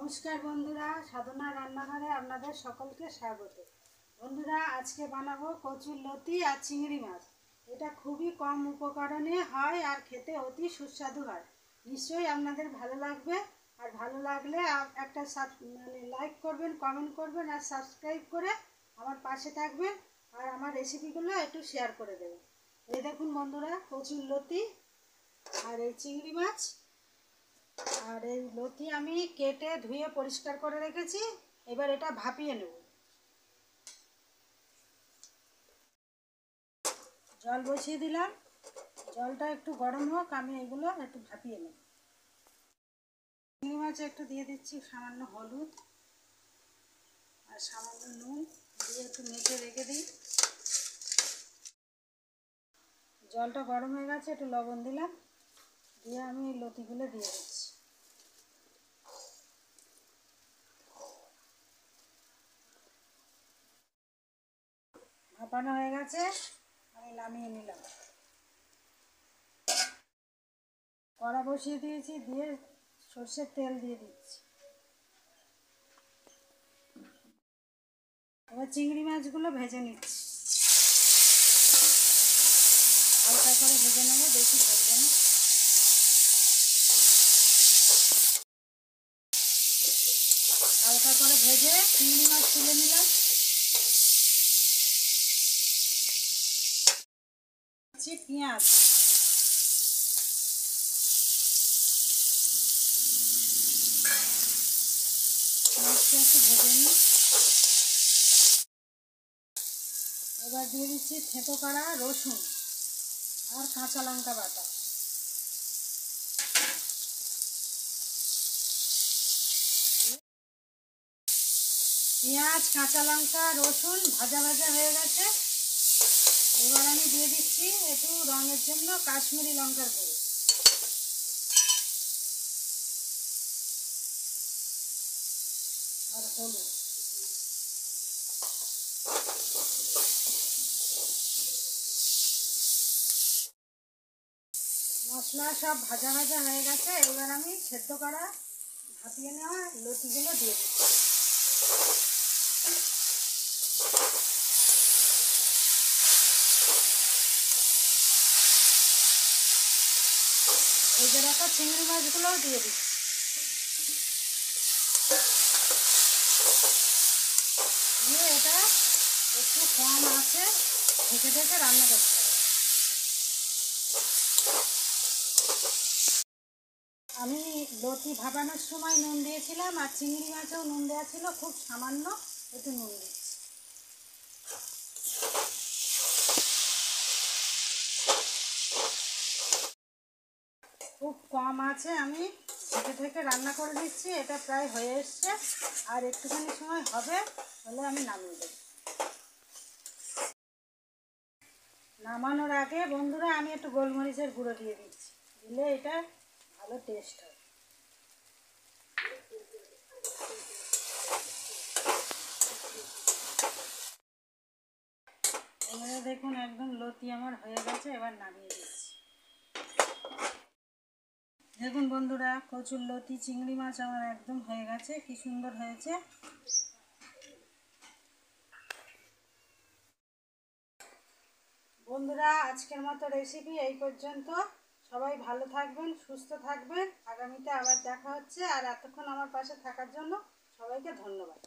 নমস্কার বন্ধুরা, সাধনা রান্নাঘরে আপনাদের সকলকে স্বাগত। বন্ধুরা, আজকে বানাবো কচুর লতি আর চিংড়ি মাছ। এটা খুবই কম উপকরণে হয় আর খেতে অতি সুস্বাদু হয়। নিশ্চয়ই আপনাদের ভালো লাগবে। আর ভালো লাগলে একটা লাইক করবেন, কমেন্ট করবেন আর সাবস্ক্রাইব করে আমার পাশে থাকবেন। আর আমার রেসিপিগুলো একটু শেয়ার করে দেবেন। এই দেখুন বন্ধুরা, কচুর লতি আর এই চিংড়ি মাছ আর এই লতি আমি কেটে ধুয়ে পরিষ্কার করে রেখেছি। এবার এটা ভাপিয়ে নেব। জল বসিয়ে দিলাম, জলটা একটু গরম হোক, আমি এগুলো একটু ভাপিয়ে নেব। চিংড়ি মাছ একটু দিয়ে দিচ্ছি সামান্য হলুদ আর সামান্য নুন দিয়ে একটু মেখে রেখে দিই। জলটা গরম হয়ে গেছে, একটু লবণ দিলাম, দিয়ে আমি লতিগুলো দিয়ে দিচ্ছি। ভাপানো হয়ে গেছে, আমি নামিয়ে নিলাম। কড়া বসিয়ে দিয়েছি, দিয়ে সর্ষের তেল দিয়ে দিচ্ছি। এবার চিংড়ি মাছগুলো ভেজে নিচ্ছি, হালকা করে ভেজে নেবো, বেশি ভাজবে না। হালকা করে ভেজে চিংড়ি মাছ তুলে নিলাম। পেঁয়াজ, পেঁয়াজটা একটু ভেজে নিই। এবার দিয়ে দিচ্ছি থেঁতো করা রসুন আর কাঁচা লঙ্কা বাটা। পেঁয়াজ, কাঁচা লঙ্কা, রসুন ভাজা ভাজা হয়ে গেছে। এবার আমি দিয়ে দিচ্ছি একটু রঙের জন্য কাশ্মীরি লঙ্কার গুঁড়ো আর হলুদ। মশলা সব ভাজা ভাজা হয়ে গেছে। এবার আমি সেদ্ধ করা ভাপিয়ে নেওয়া লতিগুলো দিয়ে দিচ্ছি। ভেজে রাখা চিংড়ি মাছগুলোও দিয়ে দিচ্ছি। দিয়ে এটা একটু কম আছে ঢেকে ঢেকে রান্না করতে হবে। আমি লতি ভাপানোর সময় নুন দিয়েছিলাম আর চিংড়ি মাছেও নুন দেওয়া ছিল, খুব সামান্য একটু নুন দিচ্ছি। খুব কম আছে, আমি ঢেকে ঢেকে রান্না করে দিচ্ছি। এটা প্রায় হয়ে এসছে, আর একটুখানি সময় হবে, হলে আমি নামিয়ে দেব। নামানোর আগে বন্ধুরা আমি একটু গোলমরিচের গুঁড়ো দিয়ে দিচ্ছি, দিলে এটা ভালো টেস্ট হয়। এবারে দেখুন একদম লতি আমার হয়ে গেছে, এবার নামিয়ে দিচ্ছি। দেখুন বন্ধুরা, কচুর লতি চিংড়ি মাছ আমার একদম হয়ে গেছে, কি সুন্দর হয়েছে। বন্ধুরা, আজকের মতো রেসিপি এই পর্যন্ত। সবাই ভালো থাকবেন, সুস্থ থাকবেন। আগামীতে আবার দেখা হচ্ছে। আর এতক্ষণ আমার পাশে থাকার জন্য সবাইকে ধন্যবাদ।